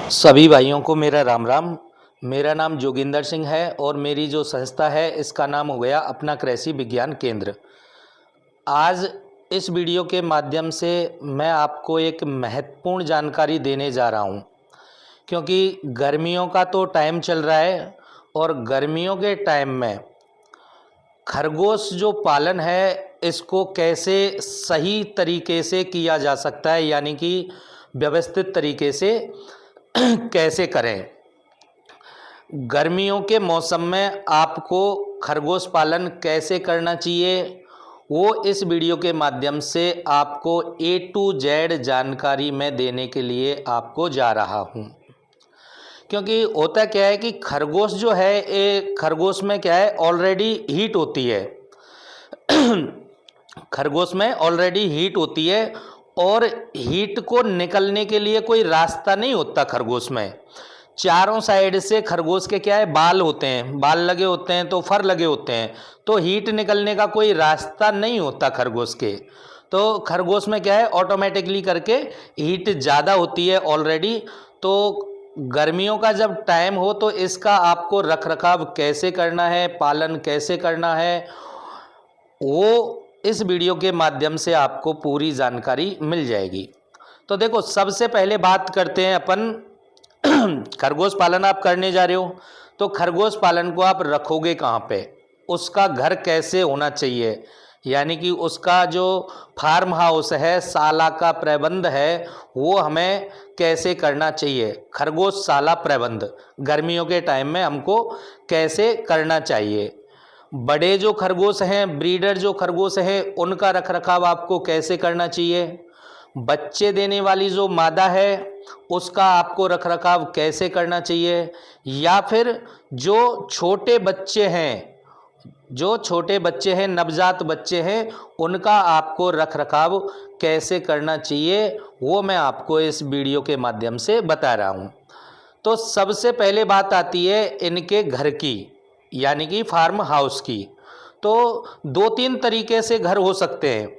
सभी भाइयों को मेरा राम राम। मेरा नाम जोगिंदर सिंह है और मेरी जो संस्था है इसका नाम हो गया अपना कृषि विज्ञान केंद्र। आज इस वीडियो के माध्यम से मैं आपको एक महत्वपूर्ण जानकारी देने जा रहा हूं, क्योंकि गर्मियों का तो टाइम चल रहा है और गर्मियों के टाइम में खरगोश जो पालन है इसको कैसे सही तरीके से किया जा सकता है, यानी कि व्यवस्थित तरीके से कैसे करें। गर्मियों के मौसम में आपको खरगोश पालन कैसे करना चाहिए वो इस वीडियो के माध्यम से आपको A to Z जानकारी मैं देने के लिए आपको जा रहा हूं। क्योंकि होता क्या है कि खरगोश जो है ये खरगोश में क्या है ऑलरेडी हीट होती है। खरगोश में ऑलरेडी हीट होती है और हीट को निकलने के लिए कोई रास्ता नहीं होता। खरगोश में चारों साइड से खरगोश के क्या है बाल होते हैं, बाल लगे होते हैं तो फर लगे होते हैं, तो हीट निकलने का कोई रास्ता नहीं होता खरगोश के। तो खरगोश में क्या है ऑटोमेटिकली करके हीट ज़्यादा होती है ऑलरेडी। तो गर्मियों का जब टाइम हो तो इसका आपको रख रखाव कैसे करना है, पालन कैसे करना है, वो इस वीडियो के माध्यम से आपको पूरी जानकारी मिल जाएगी। तो देखो, सबसे पहले बात करते हैं अपन खरगोश पालन आप करने जा रहे हो तो खरगोश पालन को आप रखोगे कहाँ पे, उसका घर कैसे होना चाहिए, यानी कि उसका जो फार्म हाउस है, शाला का प्रबंध है, वो हमें कैसे करना चाहिए। खरगोशशाला प्रबंध गर्मियों के टाइम में हमको कैसे करना चाहिए। बड़े जो खरगोश हैं, ब्रीडर जो खरगोश हैं, उनका रखरखाव आपको कैसे करना चाहिए। बच्चे देने वाली जो मादा है उसका आपको रखरखाव कैसे करना चाहिए। या फिर जो छोटे बच्चे हैं, जो छोटे बच्चे हैं, नवजात बच्चे हैं, उनका आपको रखरखाव कैसे करना चाहिए, वो मैं आपको इस वीडियो के माध्यम से बता रहा हूँ। तो सबसे पहले बात आती है इनके घर की, यानी कि फार्म हाउस की। तो दो तीन तरीके से घर हो सकते हैं,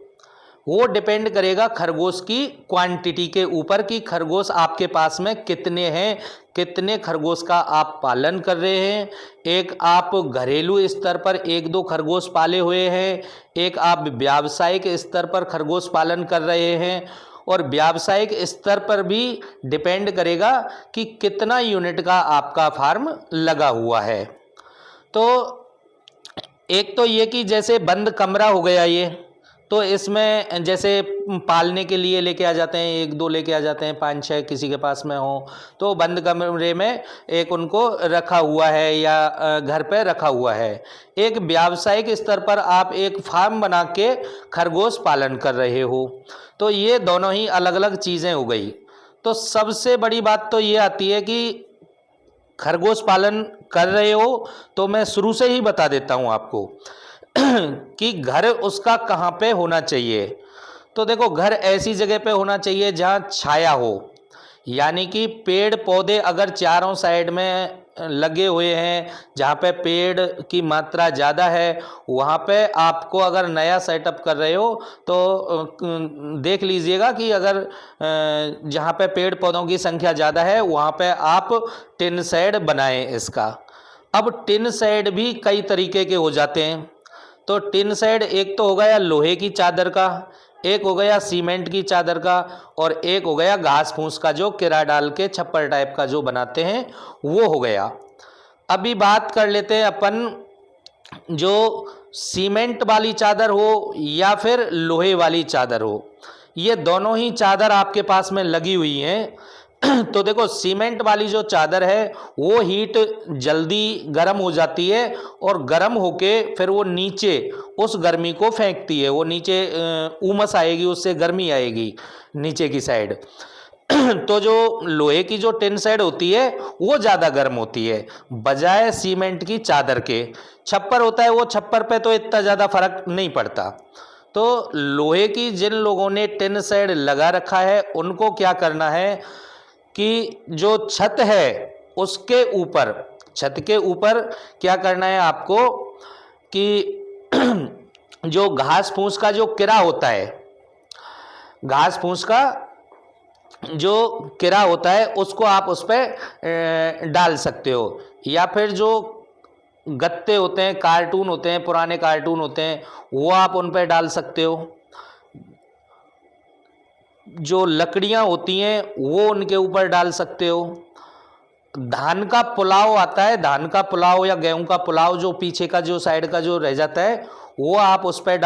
वो डिपेंड करेगा खरगोश की क्वांटिटी के ऊपर कि खरगोश आपके पास में कितने हैं, कितने खरगोश का आप पालन कर रहे हैं। एक आप घरेलू स्तर पर एक दो खरगोश पाले हुए हैं, एक आप व्यावसायिक स्तर पर खरगोश पालन कर रहे हैं, और व्यावसायिक स्तर पर भी डिपेंड करेगा कि कितना यूनिट का आपका फार्म लगा हुआ है। तो एक तो ये कि जैसे बंद कमरा हो गया ये, तो इसमें जैसे पालने के लिए लेके आ जाते हैं, एक दो लेके आ जाते हैं, 5-6 किसी के पास में हो, तो बंद कमरे में एक उनको रखा हुआ है या घर पे रखा हुआ है। एक व्यावसायिक स्तर पर आप एक फार्म बना के खरगोश पालन कर रहे हो, तो ये दोनों ही अलग अलग चीज़ें हो गई। तो सबसे बड़ी बात तो ये आती है कि खरगोश पालन कर रहे हो तो मैं शुरू से ही बता देता हूँ आपको कि घर उसका कहाँ पे होना चाहिए। तो देखो, घर ऐसी जगह पे होना चाहिए जहाँ छाया हो, यानी कि पेड़ पौधे अगर चारों साइड में लगे हुए हैं, जहाँ पे पेड़ की मात्रा ज़्यादा है, वहाँ पे आपको अगर नया सेटअप कर रहे हो तो देख लीजिएगा कि अगर जहाँ पे पेड़ पौधों की संख्या ज़्यादा है वहाँ पे आप टिन शेड बनाएं इसका। अब टिन शेड भी कई तरीके के हो जाते हैं। तो टिन शेड एक तो हो गया लोहे की चादर का, एक हो गया सीमेंट की चादर का, और एक हो गया घास फूस का जो किरा डाल के छप्पर टाइप का जो बनाते हैं वो हो गया। अभी बात कर लेते हैं अपन, जो सीमेंट वाली चादर हो या फिर लोहे वाली चादर हो, ये दोनों ही चादर आपके पास में लगी हुई हैं। तो देखो, सीमेंट वाली जो चादर है वो हीट जल्दी गर्म हो जाती है और गर्म होके फिर वो नीचे उस गर्मी को फेंकती है, वो नीचे उमस आएगी, उससे गर्मी आएगी नीचे की साइड। तो जो लोहे की जो टिन शेड होती है वो ज़्यादा गर्म होती है बजाय सीमेंट की चादर के। छप्पर होता है, वो छप्पर पे तो इतना ज़्यादा फर्क नहीं पड़ता। तो लोहे की जिन लोगों ने टिन शेड लगा रखा है उनको क्या करना है कि जो छत है उसके ऊपर, छत के ऊपर क्या करना है आपको कि जो घास फूस का जो किरा होता है, घास फूस का जो किरा होता है उसको आप उस पर डाल सकते हो, या फिर जो गत्ते होते हैं, कार्टून होते हैं, पुराने कार्टून होते हैं, वो आप उन पर डाल सकते हो। जो लकड़ियाँ होती हैं वो उनके ऊपर डाल सकते हो। धान का पुलाव आता है, धान का पुलाव या गेहूं का पुलाव, जो पीछे का जो साइड का जो रह जाता है वो आप उस पर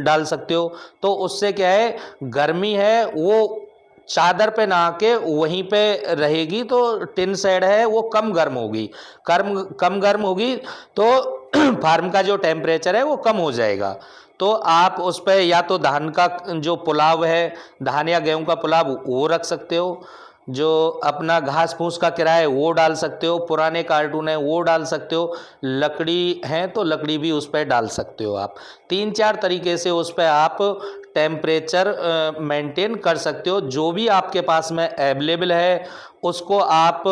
डाल सकते हो। तो उससे क्या है, गर्मी है वो चादर पे ना आके वहीं पे रहेगी, तो टिन शेड है वो कम गर्म होगी, कम गर्म होगी, तो फार्म का जो टेम्परेचर है वो कम हो जाएगा। तो आप उस पर या तो धान का जो पुलाव है, धान या गेहूं का पुलाव, वो रख सकते हो। जो अपना घास फूस का किराया है वो डाल सकते हो, पुराने कार्टून है वो डाल सकते हो, लकड़ी है तो लकड़ी भी उस पर डाल सकते हो। आप 3-4 तरीके से उस पर आप टेम्परेचर मेंटेन कर सकते हो। जो भी आपके पास में अवेलेबल है उसको आप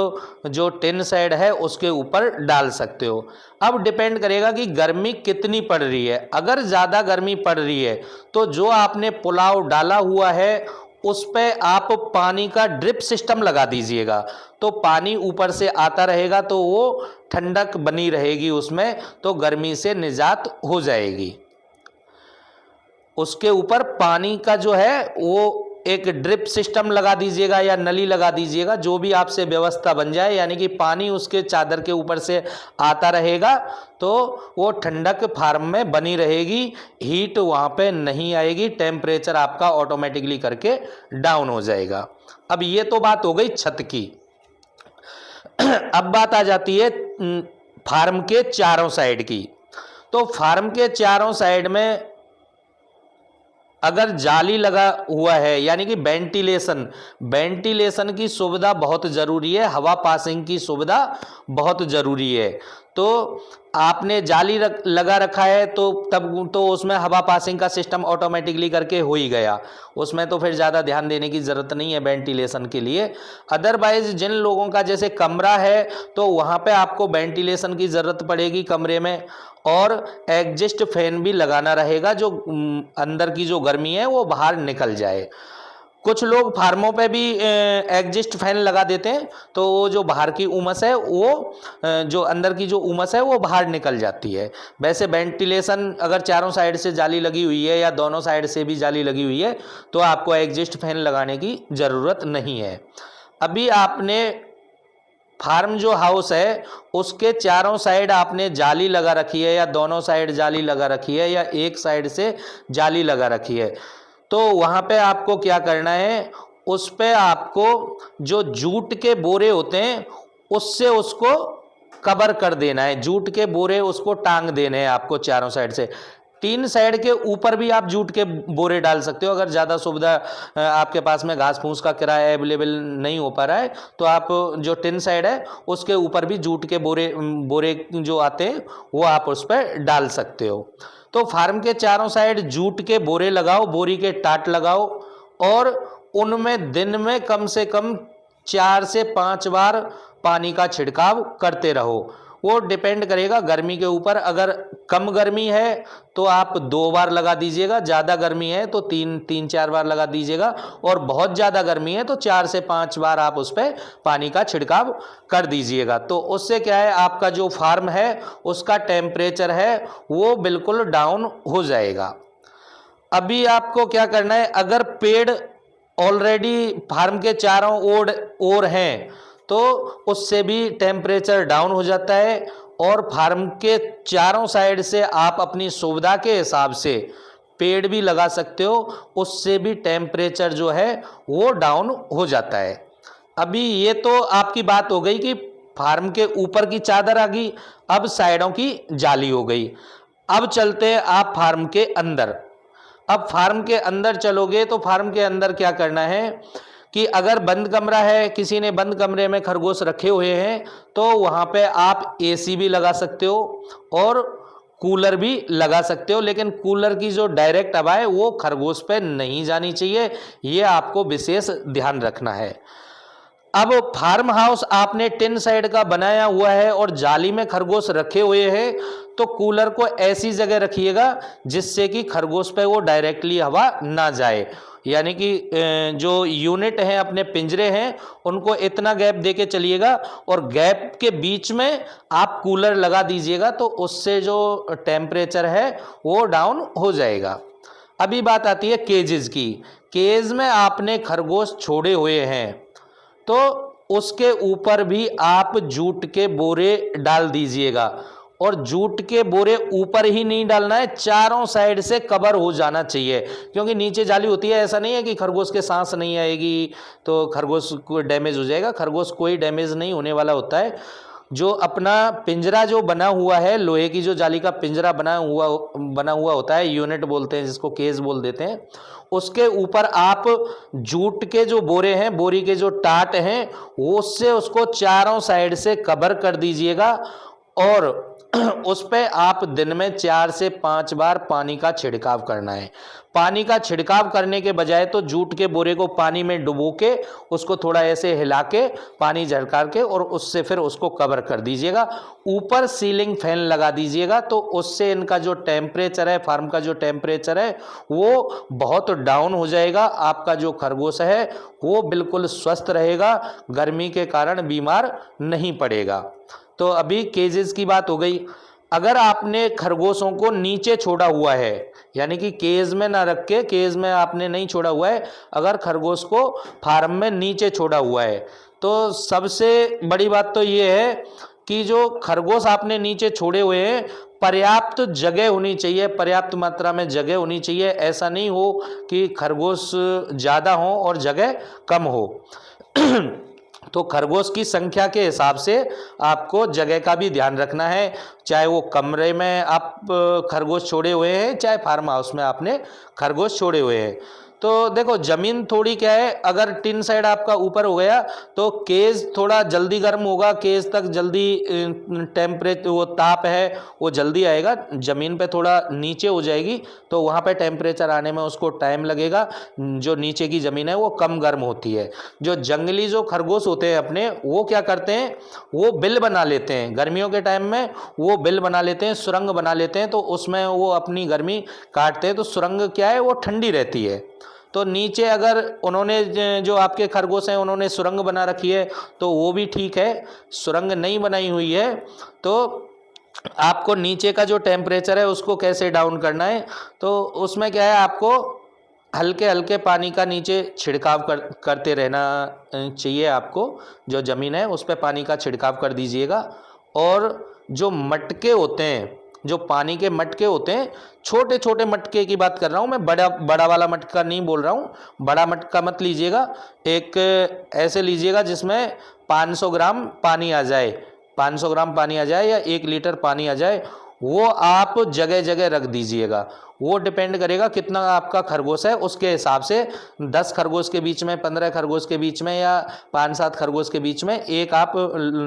जो टिन शेड है उसके ऊपर डाल सकते हो। अब डिपेंड करेगा कि गर्मी कितनी पड़ रही है। अगर ज़्यादा गर्मी पड़ रही है तो जो आपने पुलाव डाला हुआ है उस पे आप पानी का ड्रिप सिस्टम लगा दीजिएगा, तो पानी ऊपर से आता रहेगा, तो वो ठंडक बनी रहेगी उसमें, तो गर्मी से निजात हो जाएगी। उसके ऊपर पानी का जो है वो एक ड्रिप सिस्टम लगा दीजिएगा या नली लगा दीजिएगा, जो भी आपसे व्यवस्था बन जाए, यानी कि पानी उसके चादर के ऊपर से आता रहेगा, तो वो ठंडक फार्म में बनी रहेगी, हीट वहाँ पे नहीं आएगी, टेम्परेचर आपका ऑटोमेटिकली करके डाउन हो जाएगा। अब ये तो बात हो गई छत की। अब बात आ जाती है फार्म के चारों साइड की। तो फार्म के चारों साइड में अगर जाली लगा हुआ है, यानी कि वेंटिलेशन की सुविधा बहुत ज़रूरी है, हवा पासिंग की सुविधा बहुत ज़रूरी है। तो आपने जाली लगा रखा है तो तब तो उसमें हवा पासिंग का सिस्टम ऑटोमेटिकली करके हो ही गया, उसमें तो फिर ज़्यादा ध्यान देने की ज़रूरत नहीं है वेंटिलेशन के लिए। अदरवाइज जिन लोगों का जैसे कमरा है तो वहाँ पे आपको वेंटिलेशन की ज़रूरत पड़ेगी कमरे में, और एग्जिस्ट फैन भी लगाना रहेगा, जो अंदर की जो गर्मी है वो बाहर निकल जाए। कुछ लोग फार्मों पे भी एग्जिस्ट फैन लगा देते हैं, तो वो जो बाहर की उमस है वो जो अंदर की जो उमस है वो बाहर निकल जाती है। वैसे वेंटिलेशन अगर चारों साइड से जाली लगी हुई है या दोनों साइड से भी जाली लगी हुई है तो आपको एग्जिस्ट फैन लगाने की ज़रूरत नहीं है। अभी आपने फार्म जो हाउस है उसके चारों साइड आपने जाली लगा रखी है, या दोनों साइड जाली लगा रखी है, या एक साइड से जाली लगा रखी है, तो वहाँ पे आपको क्या करना है, उस पे आपको जो जूट के बोरे होते हैं उससे उसको कवर कर देना है, जूट के बोरे उसको टांग देने हैं आपको चारों साइड से। 3 साइड के ऊपर भी आप जूट के बोरे डाल सकते हो, अगर ज़्यादा सुविधा आपके पास में घास फूस का किराया अवेलेबल नहीं हो पा रहा है तो आप जो टिन साइड है उसके ऊपर भी जूट के बोरे जो आते हैं वो आप उस पर डाल सकते हो। तो फार्म के चारों साइड जूट के बोरे लगाओ, बोरी के टाट लगाओ, और उनमें दिन में कम से कम 4 से 5 बार पानी का छिड़काव करते रहो। वो डिपेंड करेगा गर्मी के ऊपर, अगर कम गर्मी है तो आप 2 बार लगा दीजिएगा, ज़्यादा गर्मी है तो 3-4 बार लगा दीजिएगा, और बहुत ज़्यादा गर्मी है तो 4 से 5 बार आप उस पर पानी का छिड़काव कर दीजिएगा। तो उससे क्या है, आपका जो फार्म है उसका टेम्परेचर है वो बिल्कुल डाउन हो जाएगा। अभी आपको क्या करना है, अगर पेड़ ऑलरेडी फार्म के चारों ओर हैं तो उससे भी टेम्परेचर डाउन हो जाता है, और फार्म के चारों साइड से आप अपनी सुविधा के हिसाब से पेड़ भी लगा सकते हो, उससे भी टेम्परेचर जो है वो डाउन हो जाता है। अभी ये तो आपकी बात हो गई कि फार्म के ऊपर की चादर आ गई, अब साइडों की जाली हो गई। अब चलते हैं आप फार्म के अंदर। अब फार्म के अंदर चलोगे तो फार्म के अंदर क्या करना है कि अगर बंद कमरा है, किसी ने बंद कमरे में खरगोश रखे हुए हैं, तो वहाँ पे आप एसी भी लगा सकते हो और कूलर भी लगा सकते हो, लेकिन कूलर की जो डायरेक्ट हवा है वो खरगोश पे नहीं जानी चाहिए, ये आपको विशेष ध्यान रखना है। अब फार्म हाउस आपने टिन साइड का बनाया हुआ है और जाली में खरगोश रखे हुए हैं, तो कूलर को ऐसी जगह रखिएगा जिससे कि खरगोश पे वो डायरेक्टली हवा ना जाए, यानी कि जो यूनिट हैं अपने पिंजरे हैं उनको इतना गैप देके चलिएगा और गैप के बीच में आप कूलर लगा दीजिएगा, तो उससे जो टेम्परेचर है वो डाउन हो जाएगा। अभी बात आती है केजेस की। केज में आपने खरगोश छोड़े हुए हैं तो उसके ऊपर भी आप जूट के बोरे डाल दीजिएगा, और जूट के बोरे ऊपर ही नहीं डालना है, चारों साइड से कवर हो जाना चाहिए, क्योंकि नीचे जाली होती है। ऐसा नहीं है कि खरगोश के सांस नहीं आएगी तो खरगोश को डैमेज हो जाएगा, खरगोश कोई डैमेज नहीं होने वाला होता है। जो अपना पिंजरा जो बना हुआ है, लोहे की जो जाली का पिंजरा बना हुआ होता है, यूनिट बोलते हैं जिसको, केज बोल देते हैं, उसके ऊपर आप जूट के जो बोरे हैं, बोरी के जो टाट हैं, वो उससे उसको चारों साइड से कवर कर दीजिएगा, और उस पे आप दिन में 4 से 5 बार पानी का छिड़काव करना है। पानी का छिड़काव करने के बजाय तो जूट के बोरे को पानी में डुबो के उसको थोड़ा ऐसे हिला के पानी झरकार के और उससे फिर उसको कवर कर दीजिएगा। ऊपर सीलिंग फैन लगा दीजिएगा, तो उससे इनका जो टेम्परेचर है, फार्म का जो टेम्परेचर है वो बहुत डाउन हो जाएगा। आपका जो खरगोश है वो बिल्कुल स्वस्थ रहेगा, गर्मी के कारण बीमार नहीं पड़ेगा। तो अभी केजेस की बात हो गई। अगर आपने खरगोशों को नीचे छोड़ा हुआ है, यानी कि केज में ना रख के, केज में आपने नहीं छोड़ा हुआ है, अगर खरगोश को फार्म में नीचे छोड़ा हुआ है, तो सबसे बड़ी बात तो ये है कि जो खरगोश आपने नीचे छोड़े हुए हैं, पर्याप्त जगह होनी चाहिए, पर्याप्त मात्रा में जगह होनी चाहिए। ऐसा नहीं हो कि खरगोश ज़्यादा हो और जगह कम हो। तो खरगोश की संख्या के हिसाब से आपको जगह का भी ध्यान रखना है, चाहे वो कमरे में आप खरगोश छोड़े हुए हैं, चाहे फार्म हाउस में आपने खरगोश छोड़े हुए हैं। तो देखो, ज़मीन थोड़ी क्या है, अगर टिन साइड आपका ऊपर हो गया तो केज थोड़ा जल्दी गर्म होगा, केज तक जल्दी टेम्परेचर, वो ताप है वो जल्दी आएगा। ज़मीन पे थोड़ा नीचे हो जाएगी तो वहाँ पे टेम्परेचर आने में उसको टाइम लगेगा, जो नीचे की ज़मीन है वो कम गर्म होती है। जो जंगली जो खरगोश होते हैं अपने, वो क्या करते हैं, वो बिल बना लेते हैं गर्मियों के टाइम में, वो बिल बना लेते हैं, सुरंग बना लेते हैं, तो उसमें वो अपनी गर्मी काटते हैं। तो सुरंग क्या है, वो ठंडी रहती है। तो नीचे अगर उन्होंने जो आपके खरगोश हैं उन्होंने सुरंग बना रखी है तो वो भी ठीक है। सुरंग नहीं बनाई हुई है तो आपको नीचे का जो टेम्परेचर है उसको कैसे डाउन करना है, तो उसमें क्या है, आपको हल्के हल्के पानी का नीचे छिड़काव करते रहना चाहिए। आपको जो ज़मीन है उस पर पानी का छिड़काव कर दीजिएगा। और जो मटके होते हैं, जो पानी के मटके होते हैं, छोटे छोटे मटके की बात कर रहा हूँ मैं, बड़ा वाला मटका नहीं बोल रहा हूँ। बड़ा मटका मत लीजिएगा, एक ऐसे लीजिएगा जिसमें 500 ग्राम पानी आ जाए, 500 ग्राम पानी आ जाए या 1 लीटर पानी आ जाए, वो आप जगह जगह रख दीजिएगा। वो डिपेंड करेगा कितना आपका खरगोश है, उसके हिसाब से 10 खरगोश के बीच में, 15 खरगोश के बीच में या 5-7 खरगोश के बीच में एक आप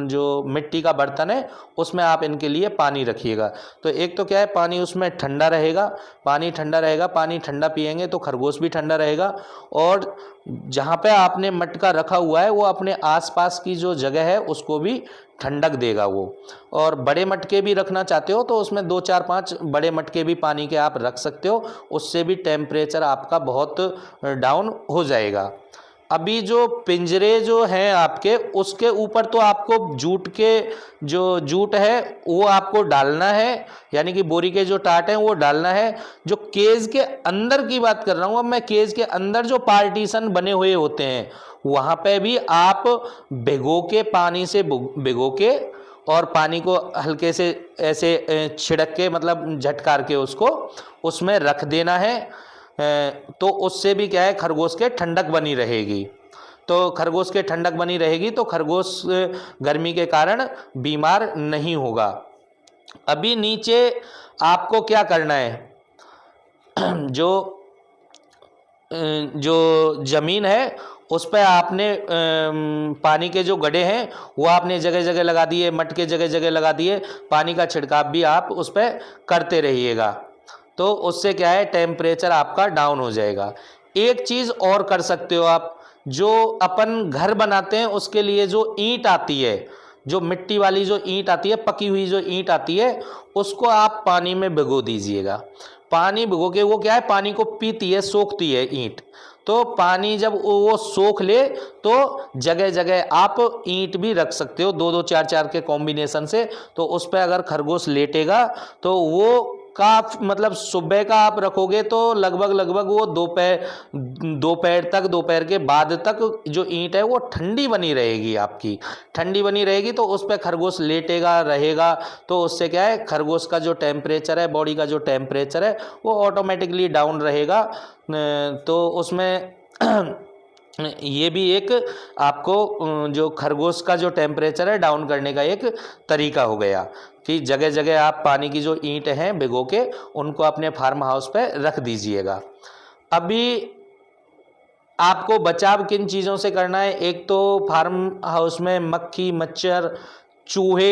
जो मिट्टी का बर्तन है उसमें आप इनके लिए पानी रखिएगा। तो एक तो क्या है, पानी उसमें ठंडा रहेगा, पानी ठंडा रहेगा, पानी ठंडा पिएंगे तो खरगोश भी ठंडा रहेगा। और जहाँ पे आपने मटका रखा हुआ है वो अपने आसपास की जो जगह है उसको भी ठंडक देगा वो। और बड़े मटके भी रखना चाहते हो तो उसमें 2-4-5 बड़े मटके भी पानी के आप रख सकते हो, उससे भी टेम्परेचर आपका बहुत डाउन हो जाएगा। अभी जो पिंजरे जो हैं आपके, उसके ऊपर तो आपको जूट के जो जूट है वो आपको डालना है, यानी कि बोरी के जो टाट हैं वो डालना है। जो केज के अंदर की बात कर रहा हूँ अब मैं, केज के अंदर जो पार्टीशन बने हुए होते हैं वहाँ पे भी आप भिगो के, पानी से भिगो के और पानी को हल्के से ऐसे छिड़क के, मतलब झटकार के उसको उसमें रख देना है। तो उससे भी क्या है, खरगोश के ठंडक बनी रहेगी। तो खरगोश के ठंडक बनी रहेगी तो खरगोश गर्मी के कारण बीमार नहीं होगा। अभी नीचे आपको क्या करना है, जो ज़मीन है उस पर आपने पानी के जो गड्ढे हैं वो आपने जगह जगह लगा दिए, मटके जगह जगह लगा दिए, पानी का छिड़काव भी आप उस पर करते रहिएगा। तो उससे क्या है, टेम्परेचर आपका डाउन हो जाएगा। एक चीज़ और कर सकते हो आप, जो अपन घर बनाते हैं उसके लिए जो ईंट आती है, जो मिट्टी वाली जो ईंट आती है, पकी हुई जो ईंट आती है, उसको आप पानी में भिगो दीजिएगा। पानी भिगो के, वो क्या है, पानी को पीती है, सोखती है ईंट। तो पानी जब वो सोख ले तो जगह जगह आप ईंट भी रख सकते हो, 2-2 4-4 के कॉम्बिनेशन से। तो उस पर अगर खरगोश लेटेगा तो वो का मतलब सुबह का आप रखोगे तो लगभग वो दोपहर तक, दोपहर के बाद तक जो ईंट है वो ठंडी बनी रहेगी, आपकी ठंडी बनी रहेगी। तो उस पर खरगोश लेटेगा रहेगा, तो उससे क्या है, खरगोश का जो टेम्परेचर है, बॉडी का जो टेम्परेचर है वो ऑटोमेटिकली डाउन रहेगा। तो उसमें ये भी एक आपको जो खरगोश का जो टेम्परेचर है डाउन करने का एक तरीका हो गया कि जगह जगह आप पानी की जो ईंट हैं भिगो के उनको अपने फार्म हाउस पे रख दीजिएगा। अभी आपको बचाव किन चीज़ों से करना है, एक तो फार्म हाउस में मक्खी, मच्छर, चूहे,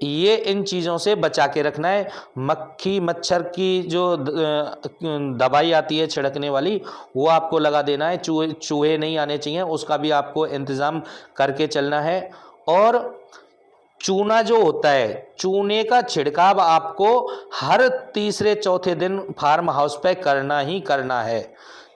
ये इन चीज़ों से बचा के रखना है। मक्खी मच्छर की जो दवाई आती है छिड़कने वाली, वो आपको लगा देना है। चूहे नहीं आने चाहिए, उसका भी आपको इंतज़ाम करके चलना है। और चूना जो होता है, चूने का छिड़काव आपको हर तीसरे चौथे दिन फार्म हाउस पे करना ही करना है।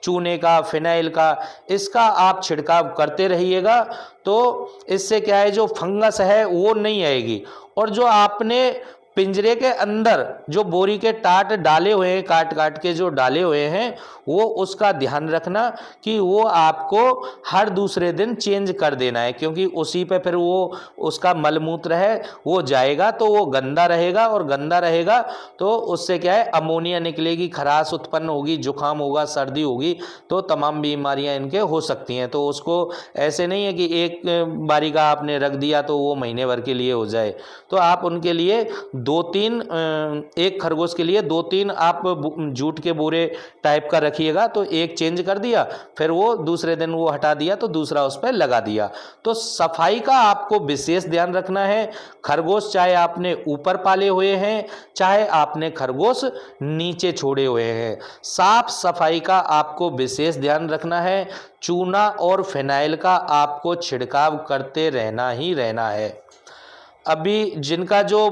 चूने का, फिनाइल का, इसका आप छिड़काव करते रहिएगा। तो इससे क्या है, जो फंगस है वो नहीं आएगी। और जो आपने पिंजरे के अंदर जो बोरी के टाट डाले हुए हैं, काट काट के जो डाले हुए हैं, वो उसका ध्यान रखना कि वो आपको हर दूसरे दिन चेंज कर देना है, क्योंकि उसी पे फिर वो उसका मलमूत्र है वो जाएगा तो वो गंदा रहेगा, और गंदा रहेगा तो उससे क्या है, अमोनिया निकलेगी, खराश उत्पन्न होगी, जुकाम होगा, सर्दी होगी, तो तमाम बीमारियां इनके हो सकती हैं। तो उसको ऐसे नहीं है कि एक बारी का आपने रख दिया तो वो महीने भर के लिए हो जाए। तो आप उनके लिए 2-3 एक खरगोश के लिए 2-3 आप जूट के बोरे टाइप का रखिएगा। तो एक चेंज कर दिया, फिर वो दूसरे दिन वो हटा दिया तो दूसरा उस पर लगा दिया। तो सफाई का आपको विशेष ध्यान रखना है। खरगोश चाहे आपने ऊपर पाले हुए हैं, चाहे आपने खरगोश नीचे छोड़े हुए हैं, साफ सफाई का आपको विशेष ध्यान रखना है। चूना और फिनाइल का आपको छिड़काव करते रहना ही रहना है। अभी जिनका जो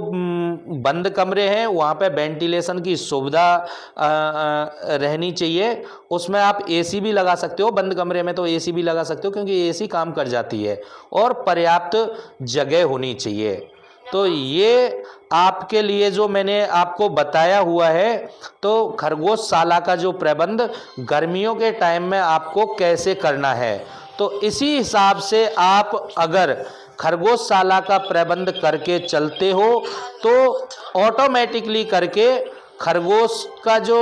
बंद कमरे हैं वहाँ पे वेंटिलेशन की सुविधा रहनी चाहिए। उसमें आप एसी भी लगा सकते हो, बंद कमरे में तो एसी भी लगा सकते हो, क्योंकि एसी काम कर जाती है। और पर्याप्त जगह होनी चाहिए। तो ये आपके लिए जो मैंने आपको बताया हुआ है, तो खरगोशशाला का जो प्रबंध गर्मियों के टाइम में आपको कैसे करना है, तो इसी हिसाब से आप अगर खरगोशशाला का प्रबंध करके चलते हो तो ऑटोमेटिकली करके खरगोश का जो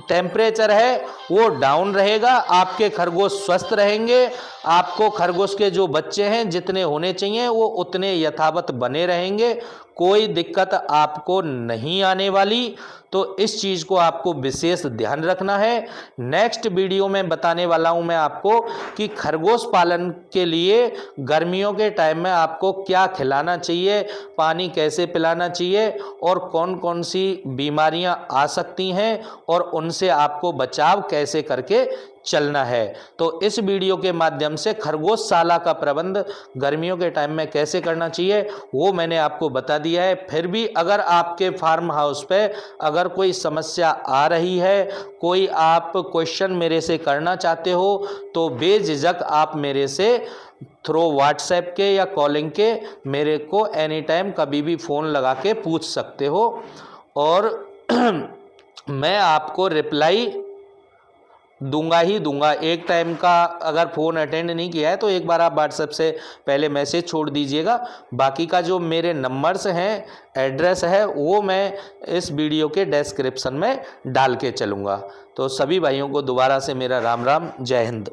टेम्परेचर है वो डाउन रहेगा, आपके खरगोश स्वस्थ रहेंगे, आपको खरगोश के जो बच्चे हैं जितने होने चाहिए वो उतने यथावत बने रहेंगे, कोई दिक्कत आपको नहीं आने वाली। तो इस चीज़ को आपको विशेष ध्यान रखना है। नेक्स्ट वीडियो में बताने वाला हूं मैं आपको कि खरगोश पालन के लिए गर्मियों के टाइम में आपको क्या खिलाना चाहिए, पानी कैसे पिलाना चाहिए, और कौन कौन सी बीमारियां आ सकती हैं और उनसे आपको बचाव कैसे करके चलना है। तो इस वीडियो के माध्यम से खरगोशशाला का प्रबंध गर्मियों के टाइम में कैसे करना चाहिए वो मैंने आपको बता दिया है। फिर भी अगर आपके फार्म हाउस पे अगर कोई समस्या आ रही है, कोई आप क्वेश्चन मेरे से करना चाहते हो, तो बेझिझक आप मेरे से थ्रू व्हाट्सएप के या कॉलिंग के मेरे को एनी टाइम कभी भी फ़ोन लगा के पूछ सकते हो, और मैं आपको रिप्लाई दूंगा ही दूंगा। एक टाइम का अगर फ़ोन अटेंड नहीं किया है तो एक बार आप व्हाट्सएप से पहले मैसेज छोड़ दीजिएगा। बाकी का जो मेरे नंबर्स हैं, एड्रेस है, वो मैं इस वीडियो के डिस्क्रिप्शन में डाल के चलूँगा। तो सभी भाइयों को दोबारा से मेरा राम राम, जय हिंद।